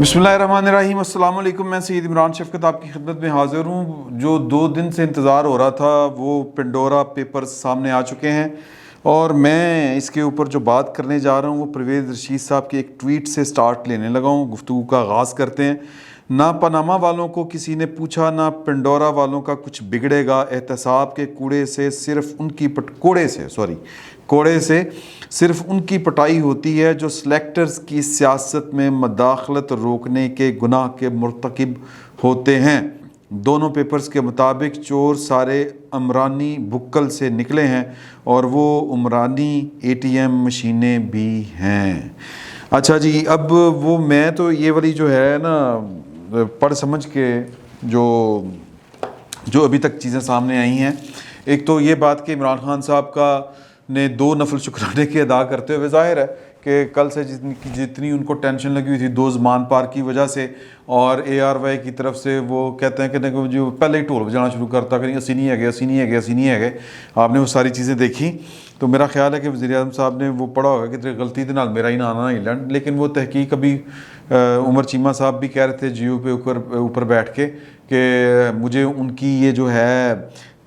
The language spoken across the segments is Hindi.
बिस्मिल्लाहिर्रहमानिर्रहीम अस्सलाम वालेकुम। मैं सैयद इमरान शफ़क़त आपकी खिदमत में हाज़िर हूँ। जो 2 दिन से इंतज़ार हो रहा था वो पेंडोरा पेपर्स सामने आ चुके हैं और मैं इसके ऊपर जो बात करने जा रहा हूँ वो परवेज़ रशीद साहब के एक ट्वीट से स्टार्ट लेने लगा हूँ। गुफ्तगू का आगाज़ करते हैं। ना पनामा वालों को किसी ने पूछा, ना पेंडोरा वालों का कुछ बिगड़ेगा। एहतसाब के कूड़े से सिर्फ उनकी कोड़े से सिर्फ उनकी पटाई होती है जो सिलेक्टर्स की सियासत में मदाखलत रोकने के गुनाह के मुर्तकिब होते हैं। दोनों पेपर्स के मुताबिक चोर सारे अमरानी बुक्कल से निकले हैं और वो उमरानी ATM मशीनें भी हैं। अच्छा जी, अब वो मैं तो ये वाली जो है ना पढ़ समझ के जो अभी तक चीज़ें सामने आई हैं, एक तो ये बात कि इमरान खान साहब का ने 2 नफल शुक्राने की अदा करते हुए ज़ाहिर है कि कल से जितनी उनको टेंशन लगी हुई थी 2 ज़मान पार की वजह से, और ARY की तरफ से वो कहते हैं कि जो पहले ही ढोल बजाना शुरू करता कहीं असी नहीं है गए। आपने वो सारी चीज़ें देखी तो मेरा ख्याल है कि वज़ीर-ए-आज़म साहब ने वो पढ़ा होगा कि तेरी गलती के नाल मेरा ही ना हिलन। लेकिन वो तहकीक अभी उमर चीमा साहब भी कह रहे थे जियो पे ऊपर बैठ के कि मुझे उनकी ये जो है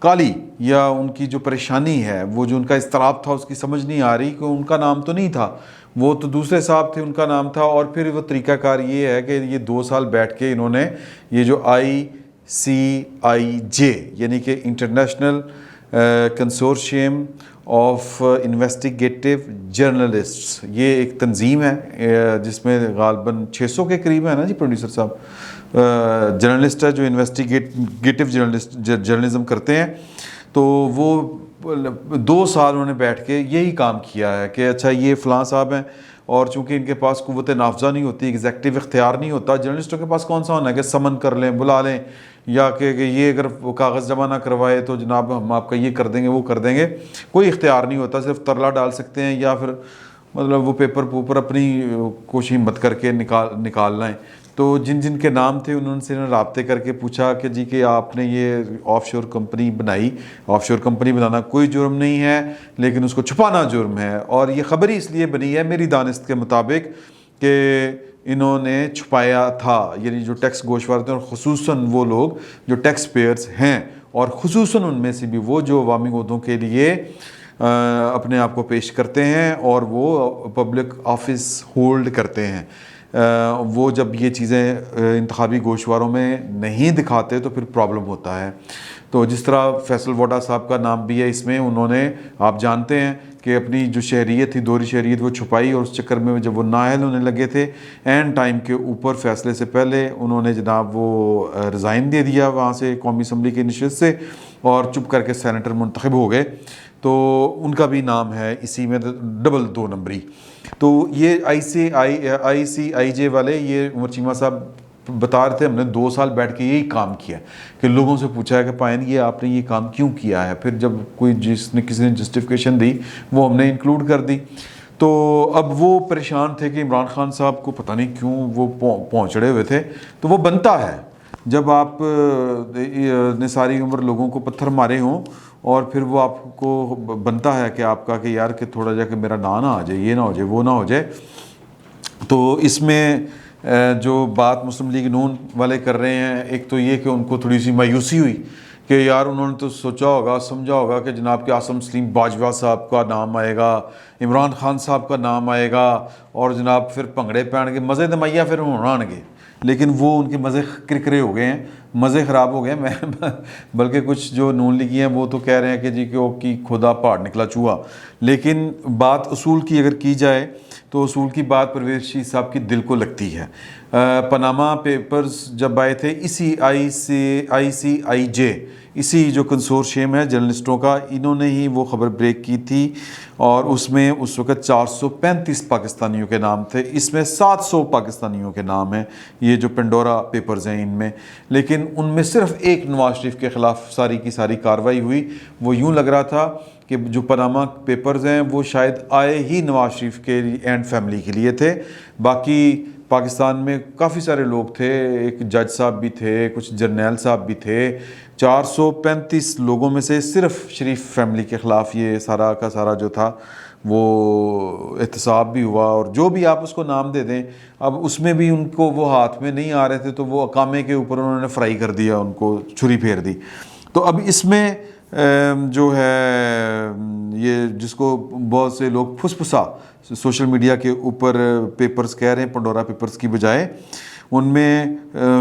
काली या उनकी जो परेशानी है, वो जो उनका इस्तराब था उसकी समझ नहीं आ रही कि उनका नाम तो नहीं था, वो तो दूसरे साहब थे, उनका नाम था। और फिर वो तरीक़ाकार ये है कि ये 2 साल बैठ के इन्होंने ये जो ICIJ यानी कि international consortium of investigative journalists, ये एक तंजीम है जिसमें गालबन 600 के करीब है ना जी प्रोड्यूसर साहब, जर्नलिस्ट है जो इन्वेस्टिगेटिव जर्नलिज्म करते हैं। तो वो 2 साल उन्होंने बैठ के यही काम किया है कि अच्छा ये फ़लाँ साहब हैं, और चूंकि इनके पास कुव्वत नाफज़ा नहीं होती, एग्जेक्टिव इख्तियार नहीं होता, जर्नलिस्टों के पास कौन सा होना है कि समन कर लें, बुला लें, या कि ये अगर कागज़ जमा ना करवाए तो जनाब हम आपका ये कर देंगे वो कर देंगे। कोई इख्तियार नहीं होता, सिर्फ तरला डाल सकते हैं या फिर मतलब वो पेपर अपनी कोशिश हिम्मत करके निकाल लाएँ। तो जिन के नाम थे उनसे राब्ते करके पूछा कि जी कि आपने ये ऑफशोर कंपनी बनाई। ऑफशोर कंपनी बनाना कोई जुर्म नहीं है, लेकिन उसको छुपाना जुर्म है। और ये ख़बर ही इसलिए बनी है मेरी दानिस्त के मुताबिक कि इन्होंने छुपाया था, यानी जो टैक्स गोशवार थे, और ख़ुसूसन वो लोग जो टैक्स पेयर्स हैं, और ख़ुसूसन उनमें से भी वो जो अवामी ओहदों के लिए अपने आप को पेश करते हैं और वो पब्लिक ऑफिस होल्ड करते हैं। वो जब ये चीज़ें इंतखाबी गोशवारों में नहीं दिखाते तो फिर प्रॉब्लम होता है। तो जिस तरह फैसल वोडा साहब का नाम भी है इसमें, उन्होंने आप जानते हैं कि अपनी जो शहरियत थी, दोहरी शहरियत, वो छुपाई, और उस चक्कर में जब वो नाअहल होने लगे थे एंड टाइम के ऊपर फैसले से पहले उन्होंने जनाब वो रिज़ाइन दे दिया वहाँ से कौमी असम्बली की नशिस्त से, और चुप करके सेनेटर मुंतखब हो गए। तो उनका भी नाम है इसी में डबल 2 नंबरी। तो ये ICIJ वाले, ये उमर चीमा साहब बता रहे थे हमने 2 साल बैठ के यही काम किया कि लोगों से पूछा है कि पायन ये आपने ये काम क्यों किया है। फिर जब किसी ने जस्टिफिकेशन दी वो हमने इंक्लूड कर दी। तो अब वो परेशान थे कि इमरान खान साहब को पता नहीं क्यों वो पहुँचड़े हुए थे। तो वो बनता है जब आप ने सारी उम्र लोगों को पत्थर मारे हों और फिर वो आपको बनता है कि आपका कि यार कि थोड़ा जाके मेरा ना आ जाए, ये ना हो जाए, वो ना हो जाए। तो इसमें जो बात मुस्लिम लीग नून वाले कर रहे हैं, एक तो ये कि उनको थोड़ी सी मायूसी हुई कि यार उन्होंने तो सोचा होगा, समझा होगा कि जनाब के आसम सलीम बाजवा साहब का नाम आएगा, इमरान खान साहब का नाम आएगा, और जनाब फिर भंगड़े पैन के मज़े दमाइया फिर होना आनगे। लेकिन वो उनके मज़े किरकिरे हो गए हैं, मज़े ख़राब हो गए। मैं बल्कि कुछ जो नून लिखी हैं वो तो कह रहे हैं कि जी कि खुदा पहाड़ निकला चूहा। लेकिन बात उसूल की अगर की जाए तो उसूल की बात परवेज़ रशीद साहब की दिल को लगती है। पनामा पेपर्स जब आए थे, इसी ICIJ, इसी जो कंसोर्शियम है जर्नलिस्टों का, इन्होंने ही वो ख़बर ब्रेक की थी, और उसमें उस वक़्त 435 पाकिस्तानियों के नाम थे। इसमें 700 पाकिस्तानियों के नाम हैं, ये जो पेंडोरा पेपर्स हैं इनमें। लेकिन उनमें सिर्फ एक नवाज शरीफ के ख़िलाफ़ सारी की सारी कार्रवाई हुई। वो यूँ लग रहा था कि जो पनामा पेपर्स हैं वो शायद आए ही नवाज शरीफ के एंड फैमिली के लिए थे। बाकी पाकिस्तान में काफ़ी सारे लोग थे, एक जज साहब भी थे, कुछ जर्नैल साहब भी थे। 435 लोगों में से सिर्फ शरीफ फैमिली के ख़िलाफ़ ये सारा का सारा जो था वो एहतसाब भी हुआ, और जो भी आप उसको नाम दे दें, अब उसमें भी उनको वो हाथ में नहीं आ रहे थे तो वो अकामे के ऊपर उन्होंने फ्राई कर दिया, उनको छुरी फेर दी। तो अब इसमें जो है ये जिसको बहुत से लोग फुसफुसा सोशल मीडिया के ऊपर पेपर्स कह रहे हैं, पंडोरा पेपर्स की बजाय, उनमें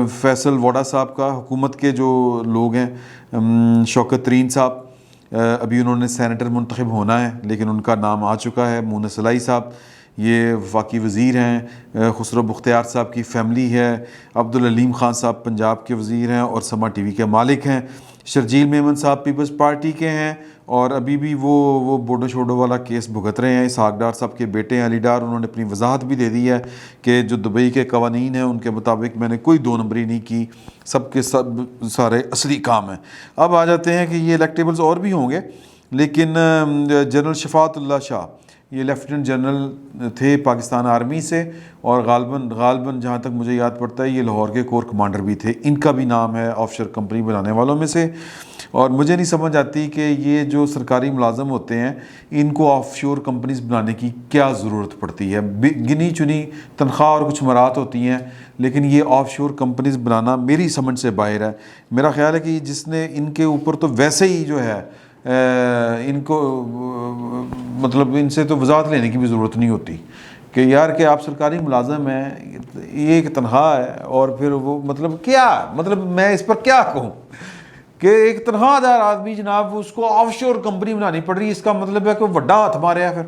फैसल वोडा साहब का, हुकूमत के जो लोग हैं, शौकत तरीन साहब, अभी उन्होंने सेनेटर मुंतखब होना है लेकिन उनका नाम आ चुका है, मूनस सलाई साहब, ये वफाकी वज़ीर हैं, खुसरो बुख्तियार साहब की फैमिली है, अब्दुल अलीम ख़ान साहब पंजाब के वज़ीर हैं और समा टीवी के मालिक हैं, शर्जील मेमन साहब पीपल्स पार्टी के हैं और अभी भी वो बोडो शोडो वाला केस भुगत रहे हैं। इसहाक डार साहब के बेटे हैं अली डार, उन्होंने अपनी वजाहत भी दे दी है कि जो दुबई के कवानीन हैं उनके मुताबिक मैंने कोई दो नंबरी नहीं की, सब के सब सारे असली काम हैं। अब आ जाते हैं कि ये इलेक्टेबल्स और भी होंगे, लेकिन जनरल शफाअतुल्लाह शाह, ये लेफ्टिनेंट जनरल थे पाकिस्तान आर्मी से और गालबन जहाँ तक मुझे याद पड़ता है ये लाहौर के कोर कमांडर भी थे, इनका भी नाम है ऑफशोर कंपनी बनाने वालों में से। और मुझे नहीं समझ आती कि ये जो सरकारी मुलाजम होते हैं इनको ऑफशोर कंपनीज बनाने की क्या ज़रूरत पड़ती है। गिनी चुनी तनख्वाह और कुछ मरात होती हैं, लेकिन ये ऑफशोर कंपनीज बनाना मेरी समझ से बाहर है। मेरा ख्याल है कि जिसने इनके ऊपर तो वैसे ही जो है इनको मतलब इनसे तो वजाहत लेने की भी ज़रूरत नहीं होती कि यार कि आप सरकारी मुलाजम हैं, ये एक तनख्वाह है और फिर वो मतलब क्या, मतलब मैं इस पर क्या कहूँ कि एक तनख्वाहदार आदमी जनाब उसको ऑफशोर कंपनी बनानी पड़ रही है, इसका मतलब है कि वड्डा हाथ मारे है।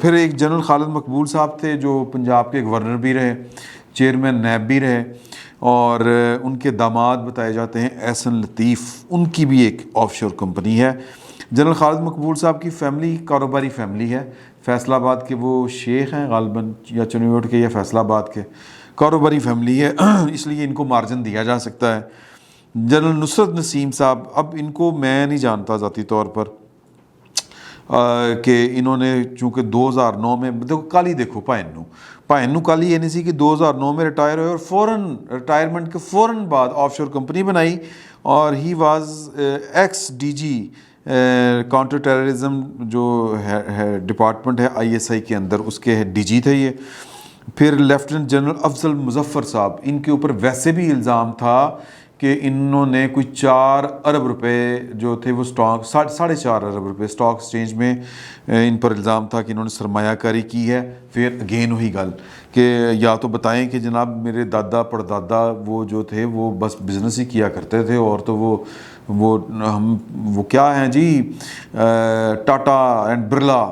फिर एक जनरल खालिद मकबूल साहब थे जो पंजाब के गवर्नर भी रहे, चेयरमैन नैब भी रहे, और उनके दामाद बताए जाते हैं एहसन लतीफ़, उनकी भी एक ऑफशोर कंपनी है। जनरल खालिद मकबूल साहब की फ़ैमिली कारोबारी फ़ैमिली है, फैसलाबाद के वो शेख हैं गालबन, या चुनियोट के या फैसलाबाद के, कारोबारी फ़ैमिली है इसलिए इनको मार्जिन दिया जा सकता है। जनरल नुसरत नसीम साहब, अब इनको मैं नहीं जानता ज़ाती तौर पर कि इन्होंने चूँकि 2009 में देखो काली देखो भाईनू काली यानी सी कि 2009 में रिटायर हुए और फ़ौरन रिटायरमेंट के फ़ौरन बाद ऑफशोर कंपनी बनाई और he was x DG counter terrorism जो है डिपार्टमेंट है ISI के अंदर, उसके डीजी थे ये। फिर लेफ्टिनेंट जनरल अफजल मुजफ्फर साहब, इनके ऊपर वैसे भी इल्ज़ाम था कि इन्होंने कोई 4 अरब रुपए जो थे वो स्टॉक 4.5 अरब रुपए स्टॉक एक्सचेंज में इन पर इल्ज़ाम था कि इन्होंने सरमायाकारी की है। फिर अगेन वही गल कि या तो बताएं कि जनाब मेरे दादा परदादा वो जो थे वो बस बिज़नेस ही किया करते थे और तो वो क्या हैं जी टाटा एंड बिरला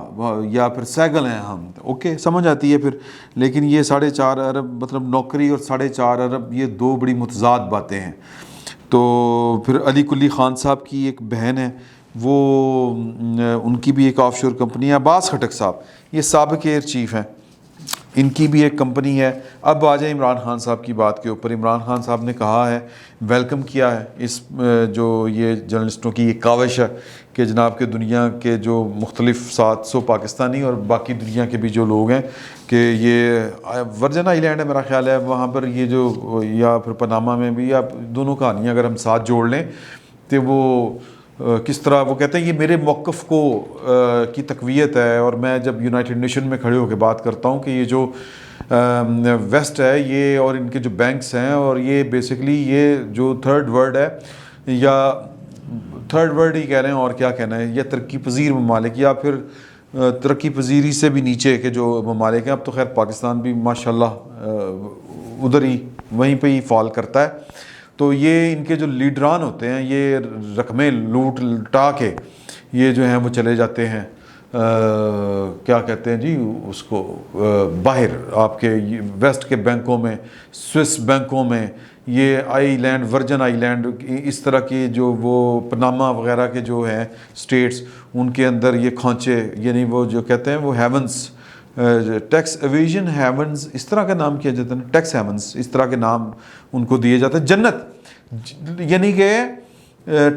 या फिर सैगल हैं हम, ओके समझ आती है फिर। लेकिन ये 4.5 अरब मतलब नौकरी और 4.5 अरब ये दो बड़ी मुतज़ाद बातें हैं। तो फिर अली कुली ख़ान साहब की एक बहन है वो उनकी भी एक ऑफशोर कंपनी है। अब्बास खटक साहब ये साबिक़ एयर चीफ़ हैं, इनकी भी एक कंपनी है। अब आ जाए इमरान खान साहब की बात के ऊपर। इमरान खान साहब ने कहा है, वेलकम किया है इस जो ये जर्नलिस्टों की ये काविश है कि जनाब के दुनिया के जो मुख्तलिफ 700 पाकिस्तानी और बाकी दुनिया के भी जो लोग हैं कि ये वर्जन आइलैंड है मेरा ख्याल है, वहाँ पर ये जो या फिर पनामा में भी, या दोनों कहानियाँ अगर हम साथ जोड़ लें तो वो किस तरह वो कहते हैं ये मेरे मौक़िफ़ को की तक़वियत है। और मैं जब यूनाइटेड नेशन में खड़े होकर बात करता हूँ कि ये जो वेस्ट है ये और इनके जो बैंक्स हैं और ये बेसिकली ये जो थर्ड वर्ल्ड है या थर्ड वर्ल्ड ही कह रहे हैं और क्या कहना है, या तरक्की पजीर ममालिक या फिर तरक्की पजीरी से भी नीचे के जो ममालिक हैं। अब तो खैर पाकिस्तान भी माशाल्लाह उधर ही वहीं पे ही फॉल करता है। तो ये इनके जो लीडरान होते हैं ये रकमें लूट लटा के ये जो हैं वो चले जाते हैं क्या कहते हैं जी उसको बाहर आपके वेस्ट के बैंकों में, स्विस बैंकों में, ये आइलैंड वर्जन आइलैंड इस तरह की जो वो पनामा वगैरह के जो हैं स्टेट्स उनके अंदर ये खांचे यानी वो जो कहते हैं वो हेवंस, टैक्स एवेजन हेवंस इस तरह का नाम किया जाता है, टैक्स हेवंस इस तरह के नाम उनको दिए जाते हैं। जन्नत यानी कि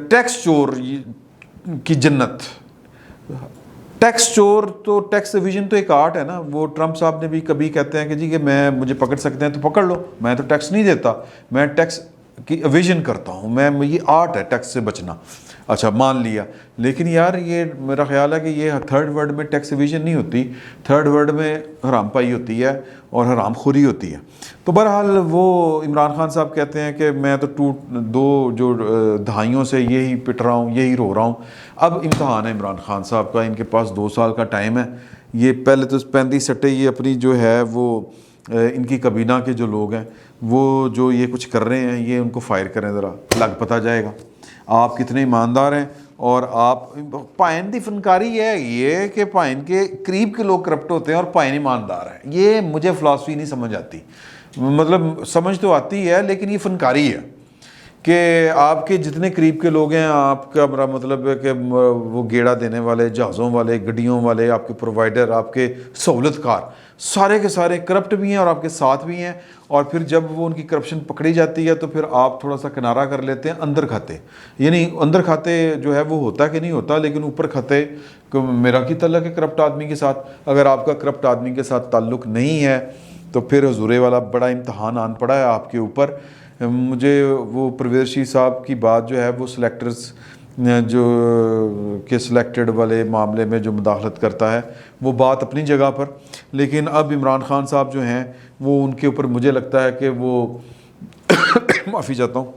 टैक्स चोर की जन्नत। टैक्स चोर तो टैक्स एविजन तो एक आर्ट है ना। वो ट्रंप साहब ने भी कभी कहते हैं कि जी कि मैं मुझे पकड़ सकते हैं तो पकड़ लो, मैं तो टैक्स नहीं देता, मैं टैक्स की एविजन करता हूँ, मैं ये आर्ट है टैक्स से बचना। अच्छा मान लिया, लेकिन यार ये मेरा ख्याल है कि ये थर्ड वर्ल्ड में टैक्स एविजन नहीं होती, थर्ड वर्ल्ड में हराम पाई होती है और हराम खोरी होती है। तो बहरहाल वो इमरान खान साहब कहते हैं कि मैं तो दो जो दहाइयों से यही पिट रहा हूँ, यही रो रहा हूँ। अब इम्तहान है इमरान खान साहब का, इनके पास 2 साल का टाइम है। ये पहले तो 35 सट्टे ये अपनी जो है वो इनकी कबीना के जो लोग हैं वो जो ये कुछ कर रहे हैं ये उनको फायर करें, ज़रा लग पता जाएगा आप कितने ईमानदार हैं। और आप पाइन दी फनकारी है ये कि पाइन के करीब के लोग करप्ट होते हैं और पाइन ईमानदार हैं। ये मुझे फ़िलासफ़ी नहीं समझ आती, मतलब समझ तो आती है लेकिन ये फनकारी है कि आपके जितने करीब के लोग हैं, आपका बड़ा मतलब है कि वो गेड़ा देने वाले, जहाज़ों वाले, गड्डियों वाले, आपके प्रोवाइडर, आपके सहूलतकार, सारे के सारे करप्ट भी हैं और आपके साथ भी हैं। और फिर जब वो उनकी करप्शन पकड़ी जाती है तो फिर आप थोड़ा सा किनारा कर लेते हैं अंदर खाते, यानी अंदर खाते जो है वो होता कि नहीं होता, लेकिन ऊपर खाते मेरा की तल्लक है करप्ट आदमी के साथ। अगर आपका करप्ट आदमी के साथ ताल्लुक़ नहीं है तो फिर हुजूरे वाला बड़ा इम्तहान आन पड़ा है आपके ऊपर। मुझे वो परवेज़ साहब की बात जो है वो सिलेक्टर्स जो के सिलेक्टेड वाले मामले में जो मुदाखलत करता है वो बात अपनी जगह पर, लेकिन अब इमरान खान साहब जो हैं वो उनके ऊपर मुझे लगता है कि वो माफ़ी चाहता हूँ,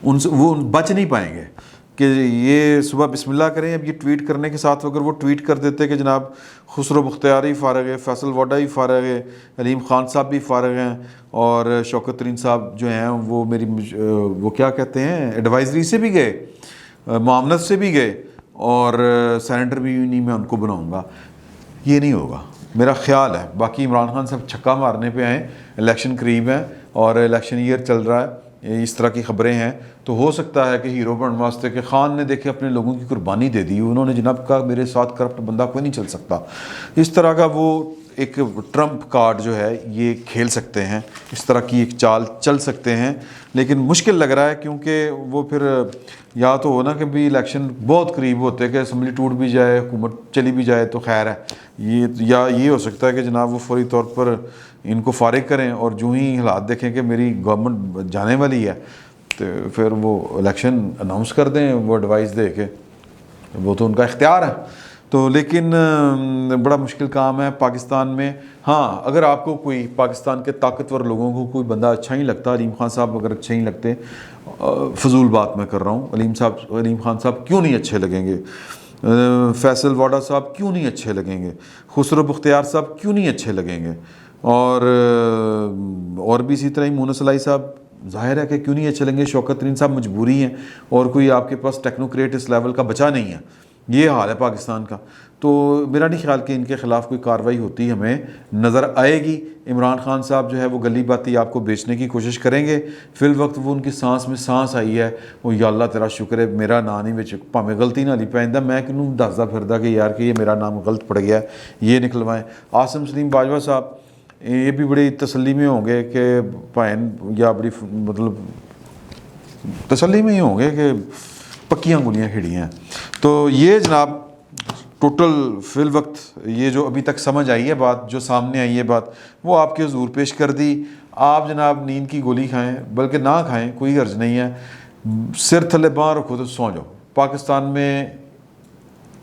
उनसे वो बच नहीं पाएंगे कि ये सुबह बिस्मिल्लाह करें। अब ये ट्वीट करने के साथ अगर वो ट्वीट कर देते कि जनाब खुसरो मुख्तियार ही फ़ारग है, फैसल वाडा ही फ़ारग है, अलीम ख़ान साहब भी फ़ारग हैं और शौकत तरीन साहब जो हैं वो मेरी वो क्या कहते हैं एडवाइज़री से भी गए, मामनत से भी गए और सेनेटर भी नहीं मैं उनको बनाऊँगा, ये नहीं होगा मेरा ख़्याल है। बाकी इमरान खान साहब छक्का मारने पे आए, इलेक्शन करीब हैं और इलेक्शन ईयर चल रहा है, इस तरह की ख़बरें हैं, तो हो सकता है कि हीरो बनने वास्ते कि खान ने देखे अपने लोगों की कुर्बानी दे दी, उन्होंने जनाब का मेरे साथ करप्ट बंदा कोई नहीं चल सकता, इस तरह का वो एक ट्रम्प कार्ड जो है ये खेल सकते हैं, इस तरह की एक चाल चल सकते हैं। लेकिन मुश्किल लग रहा है क्योंकि वो फिर या तो हो ना कि भी इलेक्शन बहुत करीब होते कि असम्बली टूट भी जाए, हुकूमत चली भी जाए तो खैर है, या ये हो सकता है कि जनाब वो फौरी तौर पर इनको फारिग करें और जो ही हालात देखें कि मेरी गवर्नमेंट जाने वाली है तो फिर वो इलेक्शन अनाउंस कर दें, वो एडवाइस दे के, वो तो उनका इख्तियार है। तो लेकिन बड़ा मुश्किल काम है पाकिस्तान में। हाँ, अगर आपको कोई पाकिस्तान के ताकतवर लोगों को कोई बंदा अच्छा ही लगता, अलीम खान साहब अगर अच्छे ही लगते, फजूल बात मैं कर रहा हूँ, अलीम खान साहब क्यों नहीं अच्छे लगेंगे, फैसल वाडा साहब क्यों नहीं अच्छे लगेंगे, खुसरो मुख्तियार साहब क्यों नहीं अच्छे लगेंगे, और भी इसी तरह ही मोहन सलाई साहब ज़ाहिर है कि क्यों नहीं अच्छे लगेंगे, शौकत तरीन साहब मजबूरी हैं और कोई आपके पास टेक्नोक्रेट इस लेवल का बचा नहीं है, ये हाल है पाकिस्तान का। तो मेरा नहीं ख्याल कि इनके ख़िलाफ़ कोई कार्रवाई होती हमें नज़र आएगी। इमरान खान साहब जो है वो गली बाती आपको बेचने की कोशिश करेंगे, फिल वक्त वो उनकी सांस में सांस आई है, वो या अल्लाह तेरा शुक्र है मेरा नाम ही बिच भावें गलती ना ली पैंदा, मैं किनू दसदा फिरदा कि यार कि ये मेरा नाम गलत पड़ गया, ये निकलवाएं। आसिम सलीम बाजवा साहब ये भी बड़ी तसल्ली में होंगे कि भैन, या बड़ी मतलब तसल्ली में ही होंगे कि पक्कियाँ गोलियाँ खिड़ी हैं। तो ये जनाब टोटल फिल वक्त ये जो अभी तक समझ आई है बात, जो सामने आई है बात, वो आपके हुजूर पेश कर दी। आप जनाब नींद की गोली खाएं, बल्कि ना खाएं, कोई गर्ज नहीं है, सिर थले बाहर रखो तो सो जाओ। पाकिस्तान में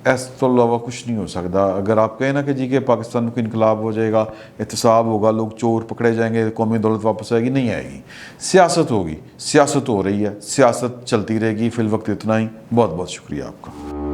ऐसा तो अलावा कुछ नहीं हो सकता। अगर आप कहें ना कि जी के पाकिस्तान में कोई इनकलाब हो जाएगा, एहतसाब होगा, लोग चोर पकड़े जाएंगे, कौमी दौलत वापस आएगी, नहीं आएगी। सियासत होगी, सियासत हो रही है, सियासत चलती रहेगी। फिल वक्त इतना ही, बहुत बहुत शुक्रिया आपका।